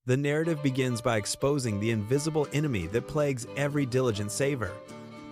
The narrative begins by exposing the invisible enemy that plagues every diligent saver: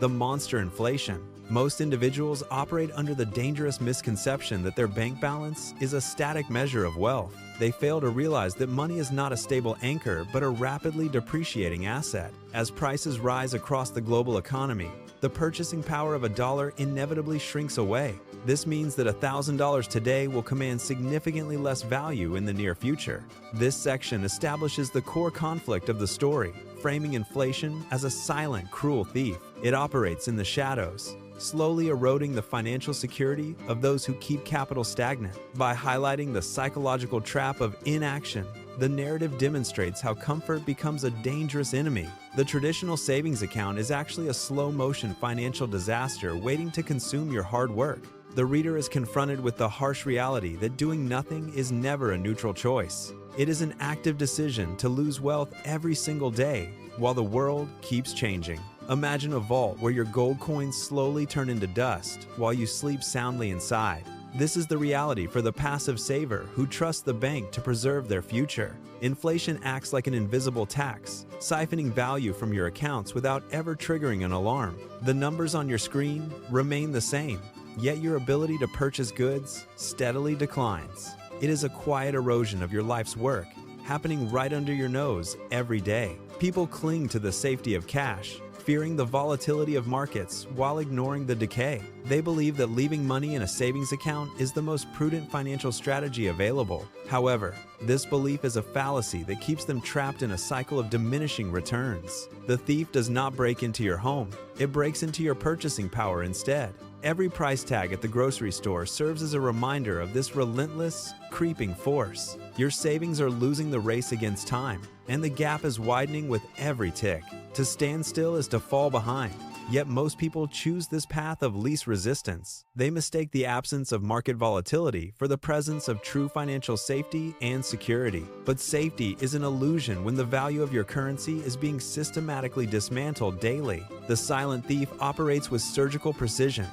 the monster inflation. Most individuals operate under the dangerous misconception that their bank balance is a static measure of wealth. They fail to realize that money is not a stable anchor but a rapidly depreciating asset. As prices rise across the global economy, the purchasing power of a dollar inevitably shrinks away. This means that $1,000 today will command significantly less value in the near future. This section establishes the core conflict of the story, framing inflation as a silent, cruel thief. It operates in the shadows, slowly eroding the financial security of those who keep capital stagnant. By highlighting the psychological trap of inaction, the narrative demonstrates how comfort becomes a dangerous enemy. The traditional savings account is actually a slow-motion financial disaster waiting to consume your hard work. The reader is confronted with the harsh reality that doing nothing is never a neutral choice. It is an active decision to lose wealth every single day while the world keeps changing. Imagine a vault where your gold coins slowly turn into dust while you sleep soundly inside. This is the reality for the passive saver who trusts the bank to preserve their future. Inflation acts like an invisible tax, siphoning value from your accounts without ever triggering an alarm. The numbers on your screen remain the same, yet your ability to purchase goods steadily declines. It is a quiet erosion of your life's work, happening right under your nose every day. People cling to the safety of cash, fearing the volatility of markets while ignoring the decay. They believe that leaving money in a savings account is the most prudent financial strategy available. However, this belief is a fallacy that keeps them trapped in a cycle of diminishing returns. The thief does not break into your home, it breaks into your purchasing power instead. Every price tag at the grocery store serves as a reminder of this relentless, creeping force. Your savings are losing the race against time, and the gap is widening with every tick. To stand still is to fall behind, yet most people choose this path of least resistance. They mistake the absence of market volatility for the presence of true financial safety and security. But safety is an illusion when the value of your currency is being systematically dismantled daily. The silent thief operates with surgical precision,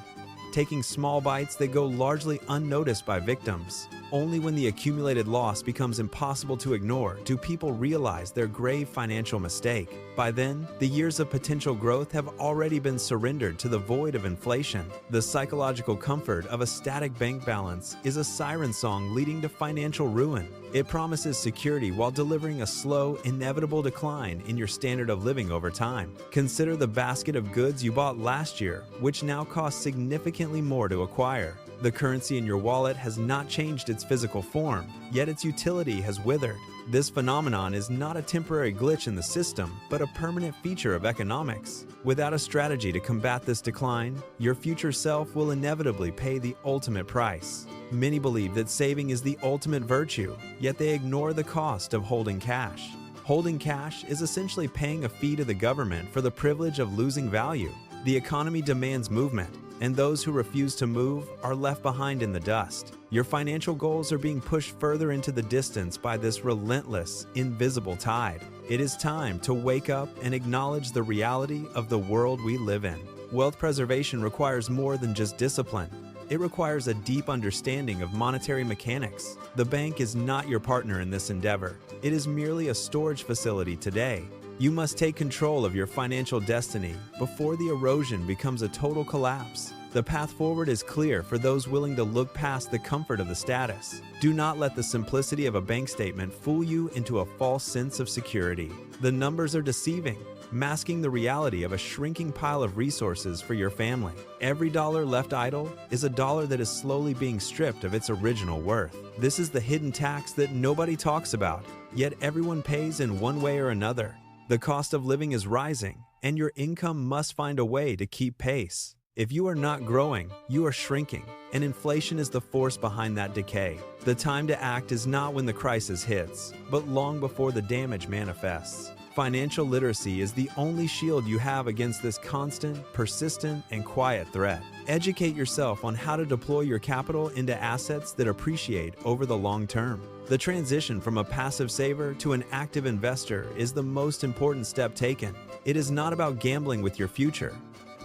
taking small bites that go largely unnoticed by victims. Only when the accumulated loss becomes impossible to ignore do people realize their grave financial mistake. By then, the years of potential growth have already been surrendered to the void of inflation. The psychological comfort of a static bank balance is a siren song leading to financial ruin. It promises security while delivering a slow, inevitable decline in your standard of living over time. Consider the basket of goods you bought last year, which now cost significantly more to acquire. The currency in your wallet has not changed its physical form, yet its utility has withered. This phenomenon is not a temporary glitch in the system, but a permanent feature of economics. Without a strategy to combat this decline, your future self will inevitably pay the ultimate price. Many believe that saving is the ultimate virtue, yet they ignore the cost of holding cash. Holding cash is essentially paying a fee to the government for the privilege of losing value. The economy demands movement, and those who refuse to move are left behind in the dust. Your financial goals are being pushed further into the distance by this relentless, invisible tide. It is time to wake up and acknowledge the reality of the world we live in. Wealth preservation requires more than just discipline. It requires a deep understanding of monetary mechanics. The bank is not your partner in this endeavor. It is merely a storage facility today. You must take control of your financial destiny before the erosion becomes a total collapse. The path forward is clear for those willing to look past the comfort of the status. Do not let the simplicity of a bank statement fool you into a false sense of security. The numbers are deceiving, masking the reality of a shrinking pile of resources for your family. Every dollar left idle is a dollar that is slowly being stripped of its original worth. This is the hidden tax that nobody talks about, yet everyone pays in one way or another. The cost of living is rising, and your income must find a way to keep pace. If you are not growing, you are shrinking, and inflation is the force behind that decay. The time to act is not when the crisis hits, but long before the damage manifests. Financial literacy is the only shield you have against this constant, persistent, and quiet threat. Educate yourself on how to deploy your capital into assets that appreciate over the long term. The transition from a passive saver to an active investor is the most important step taken. It is not about gambling with your future,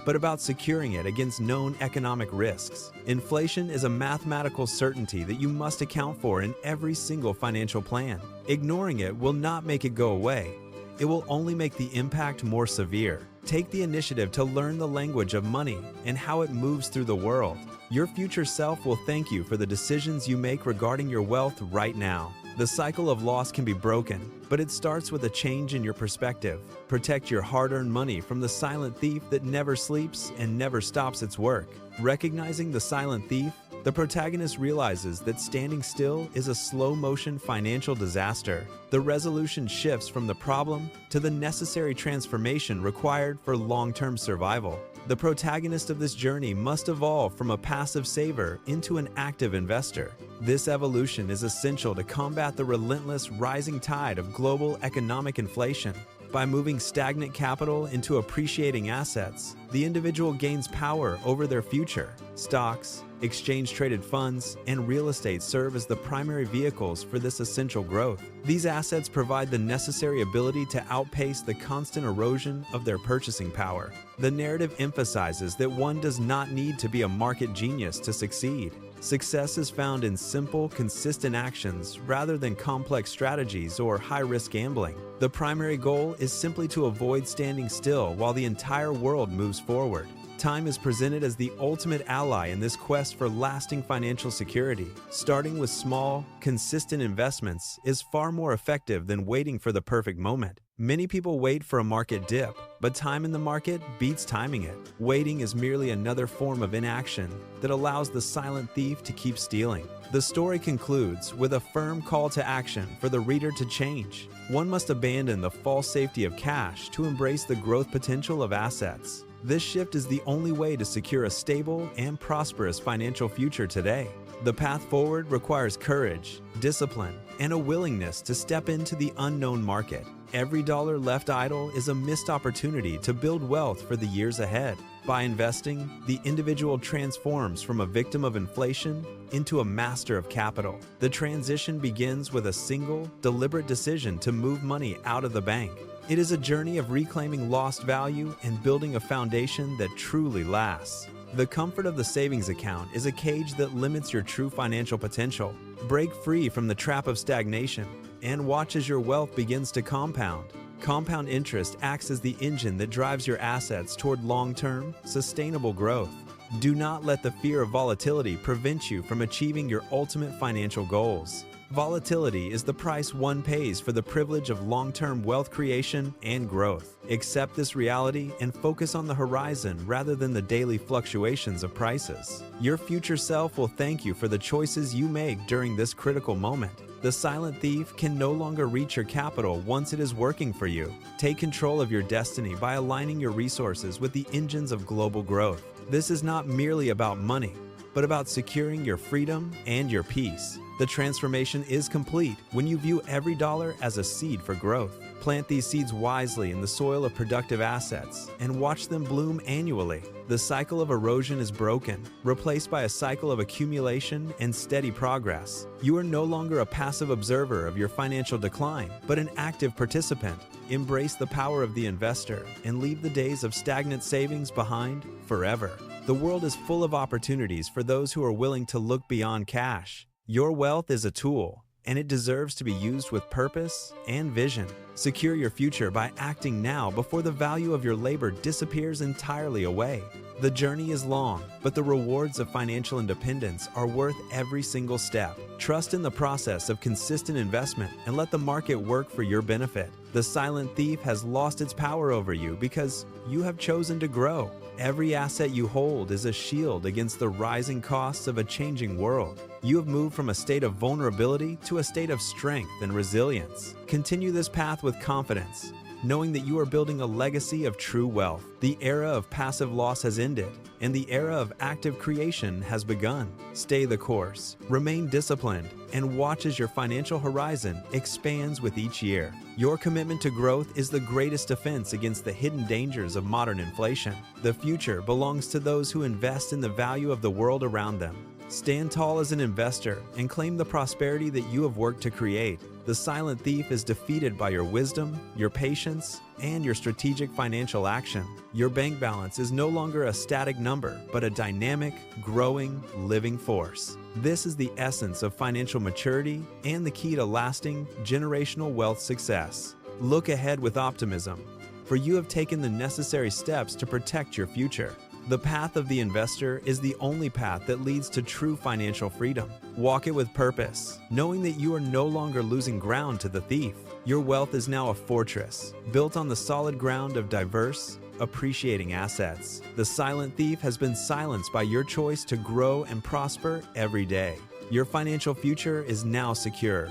but about securing it against known economic risks. Inflation is a mathematical certainty that you must account for in every single financial plan. Ignoring it will not make it go away. It will only make the impact more severe. Take the initiative to learn the language of money and how it moves through the world. Your future self will thank you for the decisions you make regarding your wealth right now. The cycle of loss can be broken, but it starts with a change in your perspective. Protect your hard-earned money from the silent thief that never sleeps and never stops its work. Recognizing the silent thief, the protagonist realizes that standing still is a slow-motion financial disaster. The resolution shifts from the problem to the necessary transformation required for long-term survival. The protagonist of this journey must evolve from a passive saver into an active investor. This evolution is essential to combat the relentless rising tide of global economic inflation. By moving stagnant capital into appreciating assets, the individual gains power over their future. Stocks, exchange-traded funds, and real estate serve as the primary vehicles for this essential growth. These assets provide the necessary ability to outpace the constant erosion of their purchasing power. The narrative emphasizes that one does not need to be a market genius to succeed. Success is found in simple, consistent actions rather than complex strategies or high-risk gambling. The primary goal is simply to avoid standing still while the entire world moves forward. Time is presented as the ultimate ally in this quest for lasting financial security. Starting with small, consistent investments is far more effective than waiting for the perfect moment. Many people wait for a market dip, but time in the market beats timing it. Waiting is merely another form of inaction that allows the silent thief to keep stealing. The story concludes with a firm call to action for the reader to change. One must abandon the false safety of cash to embrace the growth potential of assets. This shift is the only way to secure a stable and prosperous financial future today. The path forward requires courage, discipline, and a willingness to step into the unknown market. Every dollar left idle is a missed opportunity to build wealth for the years ahead. By investing, the individual transforms from a victim of inflation into a master of capital. The transition begins with a single, deliberate decision to move money out of the bank. It is a journey of reclaiming lost value and building a foundation that truly lasts. The comfort of the savings account is a cage that limits your true financial potential. Break free from the trap of stagnation and watch as your wealth begins to compound. Compound interest acts as the engine that drives your assets toward long-term, sustainable growth. Do not let the fear of volatility prevent you from achieving your ultimate financial goals. Volatility is the price one pays for the privilege of long-term wealth creation and growth. Accept this reality and focus on the horizon rather than the daily fluctuations of prices. Your future self will thank you for the choices you make during this critical moment. The silent thief can no longer reach your capital once it is working for you. Take control of your destiny by aligning your resources with the engines of global growth. This is not merely about money, but about securing your freedom and your peace. The transformation is complete when you view every dollar as a seed for growth. Plant these seeds wisely in the soil of productive assets and watch them bloom annually. The cycle of erosion is broken, replaced by a cycle of accumulation and steady progress. You are no longer a passive observer of your financial decline, but an active participant. Embrace the power of the investor and leave the days of stagnant savings behind forever. The world is full of opportunities for those who are willing to look beyond cash. Your wealth is a tool, and it deserves to be used with purpose and vision. Secure your future by acting now before the value of your labor disappears entirely away. The journey is long, but the rewards of financial independence are worth every single step. Trust in the process of consistent investment and let the market work for your benefit. The silent thief has lost its power over you because you have chosen to grow. Every asset you hold is a shield against the rising costs of a changing world. You have moved from a state of vulnerability to a state of strength and resilience. Continue this path with confidence, knowing that you are building a legacy of true wealth. The era of passive loss has ended, and the era of active creation has begun. Stay the course, remain disciplined, and watch as your financial horizon expands with each year. Your commitment to growth is the greatest defense against the hidden dangers of modern inflation. The future belongs to those who invest in the value of the world around them. Stand tall as an investor and claim the prosperity that you have worked to create. The silent thief is defeated by your wisdom, your patience, and your strategic financial action. Your bank balance is no longer a static number, but a dynamic, growing, living force. This is the essence of financial maturity and the key to lasting, generational wealth success. Look ahead with optimism, for you have taken the necessary steps to protect your future. The path of the investor is the only path that leads to true financial freedom. Walk it with purpose, knowing that you are no longer losing ground to the thief. Your wealth is now a fortress, built on the solid ground of diverse, appreciating assets. The silent thief has been silenced by your choice to grow and prosper every day. Your financial future is now secure,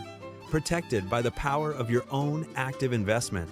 protected by the power of your own active investment.